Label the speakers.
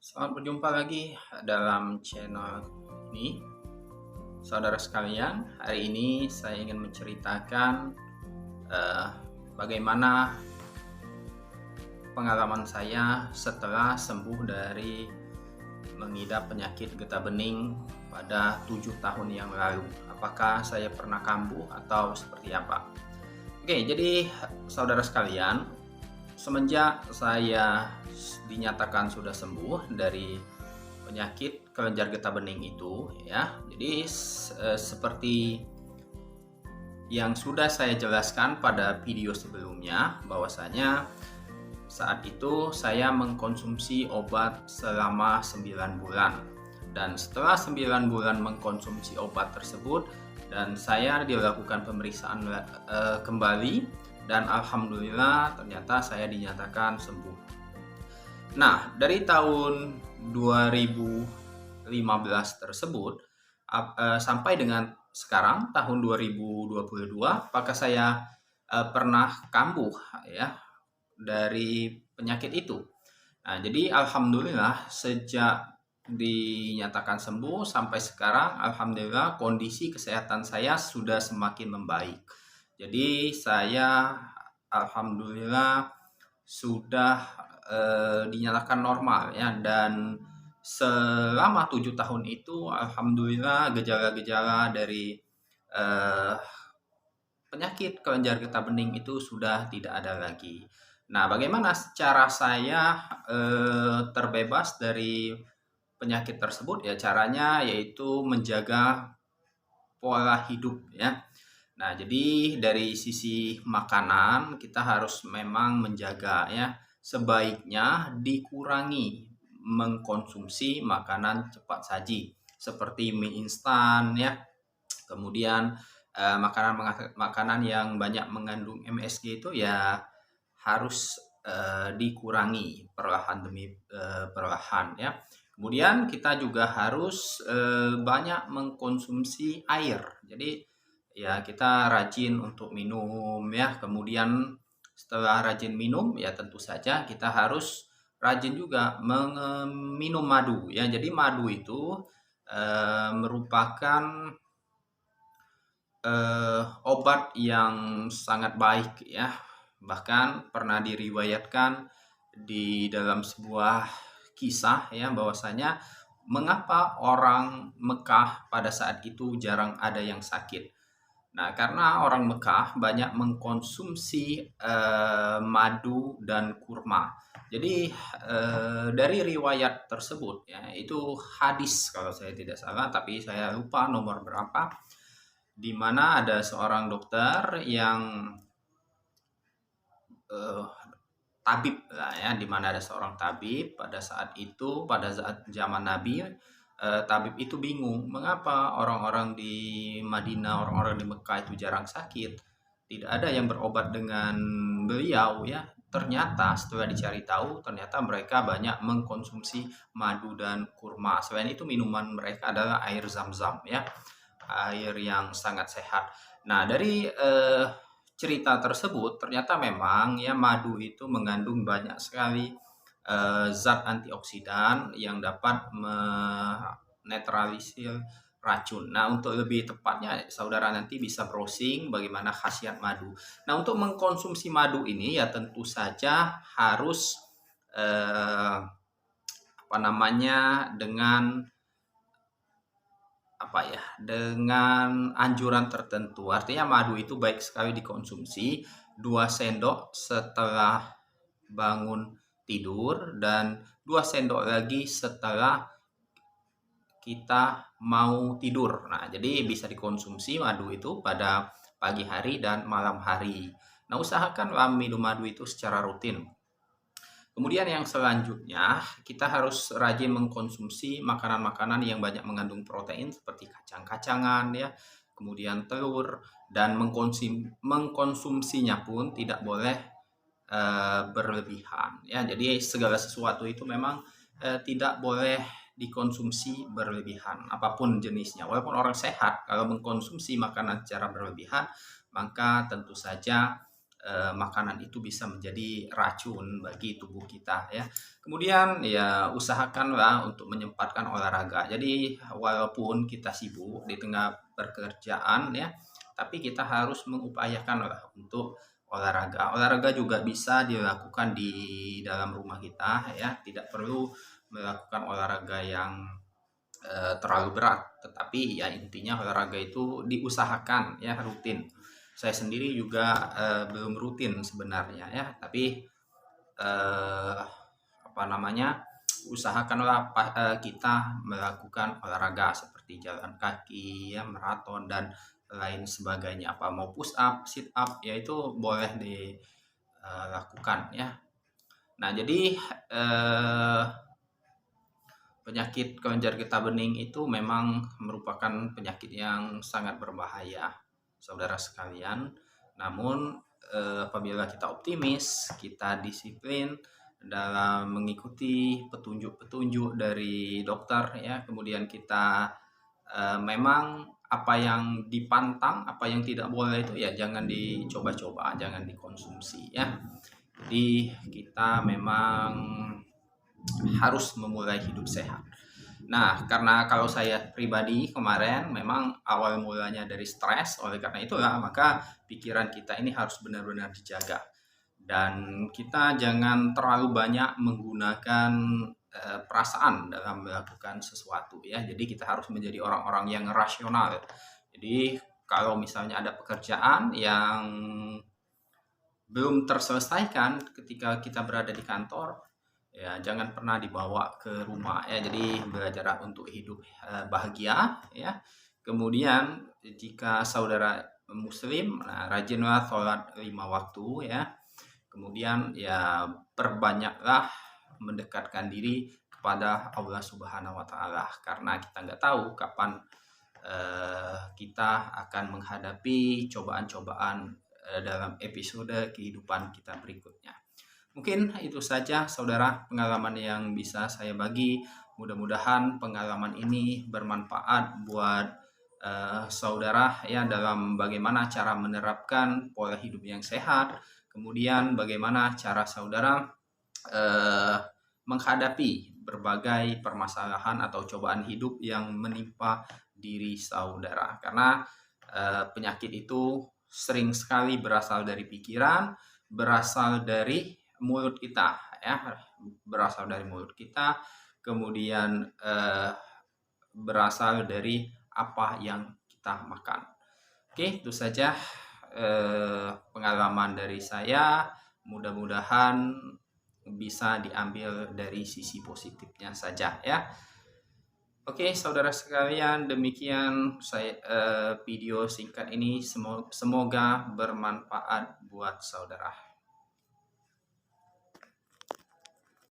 Speaker 1: Selamat berjumpa lagi dalam channel ini. Saudara sekalian, hari ini saya ingin menceritakan eh, bagaimana pengalaman saya setelah sembuh dari mengidap penyakit getah bening pada 7 tahun yang lalu. Apakah saya pernah kambuh atau seperti apa? Oke, jadi saudara sekalian, semenjak saya dinyatakan sudah sembuh dari penyakit kelenjar getah bening itu, ya. Jadi seperti yang sudah saya jelaskan pada video sebelumnya, bahwasanya saat itu saya mengkonsumsi obat selama 9 bulan. Dan setelah 9 bulan mengkonsumsi obat tersebut dan saya dilakukan pemeriksaan kembali, dan alhamdulillah ternyata saya dinyatakan sembuh. Nah, dari tahun 2015 tersebut sampai dengan sekarang tahun 2022, apakah saya pernah kambuh ya dari penyakit itu? Nah, jadi alhamdulillah sejak dinyatakan sembuh sampai sekarang, alhamdulillah kondisi kesehatan saya sudah semakin membaik. Jadi saya alhamdulillah sudah dinyatakan normal ya, dan selama 7 tahun itu alhamdulillah gejala-gejala dari eh, penyakit kelenjar getah bening itu sudah tidak ada lagi. Nah, bagaimana cara saya terbebas dari penyakit tersebut? Ya, caranya yaitu menjaga pola hidup ya. Nah, jadi dari sisi makanan kita harus memang menjaga ya, sebaiknya dikurangi mengkonsumsi makanan cepat saji seperti mie instan ya. Kemudian makanan yang banyak mengandung MSG itu ya harus dikurangi perlahan demi perlahan ya. Kemudian kita juga harus banyak mengkonsumsi air. Jadi ya kita rajin untuk minum ya. Kemudian setelah rajin minum ya tentu saja kita harus rajin juga minum madu ya. Jadi madu itu merupakan obat yang sangat baik ya. Bahkan pernah diriwayatkan di dalam sebuah kisah ya, bahwasanya mengapa orang Mekah pada saat itu jarang ada yang sakit. Nah, karena orang Mekah banyak mengkonsumsi madu dan kurma. Jadi dari riwayat tersebut ya, itu hadis kalau saya tidak salah, tapi saya lupa nomor berapa, di mana ada seorang dokter yang eh, tabib lah ya, di mana ada seorang tabib pada saat itu, pada saat zaman Nabi, tabib itu bingung mengapa orang-orang di Madinah, orang-orang di Mekah itu jarang sakit, tidak ada yang berobat dengan beliau ya. Ternyata setelah dicari tahu, ternyata mereka banyak mengkonsumsi madu dan kurma. Selain itu minuman mereka adalah air zam-zam ya, air yang sangat sehat. Nah, dari cerita tersebut ternyata memang ya madu itu mengandung banyak sekali zat antioksidan yang dapat menetralisir racun. Nah, untuk lebih tepatnya saudara nanti bisa browsing bagaimana khasiat madu. Nah, untuk mengkonsumsi madu ini ya tentu saja harus apa namanya, dengan anjuran tertentu. Artinya madu itu baik sekali dikonsumsi 2 sendok setelah bangun tidur dan 2 sendok lagi setelah kita mau tidur. Nah, jadi bisa dikonsumsi madu itu pada pagi hari dan malam hari. Nah, usahakanlah minum madu itu secara rutin. Kemudian yang selanjutnya, kita harus rajin mengkonsumsi makanan-makanan yang banyak mengandung protein seperti kacang-kacangan ya, kemudian telur, dan mengkonsumsinya pun tidak boleh berlebihan ya. Jadi segala sesuatu itu memang tidak boleh dikonsumsi berlebihan apapun jenisnya. Walaupun orang sehat, kalau mengkonsumsi makanan secara berlebihan, maka tentu saja makanan itu bisa menjadi racun bagi tubuh kita ya. Kemudian ya usahakanlah untuk menyempatkan olahraga. Jadi walaupun kita sibuk di tengah pekerjaan ya, tapi kita harus mengupayakanlah untuk olahraga. Olahraga juga bisa dilakukan di dalam rumah kita ya, tidak perlu melakukan olahraga yang terlalu berat, tetapi ya intinya olahraga itu diusahakan ya rutin. Saya sendiri juga belum rutin sebenarnya ya, tapi eh, apa namanya, usahakanlah kita melakukan olahraga seperti jalan kaki ya, maraton dan lain sebagainya. Apa mau push up, sit up, ya itu boleh dilakukan ya. Nah jadi eh, penyakit kelenjar getah bening itu memang merupakan penyakit yang sangat berbahaya, saudara sekalian. Namun apabila kita optimis, kita disiplin dalam mengikuti petunjuk-petunjuk dari dokter ya, kemudian kita memang apa yang dipantang, apa yang tidak boleh itu ya jangan dicoba-coba, jangan dikonsumsi ya. Jadi kita memang harus memulai hidup sehat. Nah, karena kalau saya pribadi kemarin memang awal mulanya dari stres, oleh karena itulah maka pikiran kita ini harus benar-benar dijaga. Dan kita jangan terlalu banyak menggunakan perasaan dalam melakukan sesuatu ya. Jadi kita harus menjadi orang-orang yang rasional. Jadi kalau misalnya ada pekerjaan yang belum terselesaikan ketika kita berada di kantor, ya jangan pernah dibawa ke rumah ya. Jadi belajar untuk hidup bahagia ya. Kemudian jika saudara muslim, nah, rajinlah sholat 5 waktu ya. Kemudian ya perbanyaklah mendekatkan diri kepada Allah Subhanahu wa Ta'ala, karena kita nggak tahu kapan kita akan menghadapi cobaan-cobaan dalam episode kehidupan kita berikutnya. Mungkin itu saja saudara pengalaman yang bisa saya bagi. Mudah-mudahan pengalaman ini bermanfaat buat saudara ya, dalam bagaimana cara menerapkan pola hidup yang sehat. Kemudian bagaimana cara saudara menghadapi berbagai permasalahan atau cobaan hidup yang menimpa diri saudara. Karena penyakit itu sering sekali berasal dari pikiran, berasal dari mulut kita ya, berasal dari mulut kita, kemudian berasal dari apa yang kita makan. Oke, itu saja pengalaman dari saya. Mudah-mudahan bisa diambil dari sisi positifnya saja ya. Oke, saudara sekalian, demikian saya video singkat ini, semoga bermanfaat buat saudara.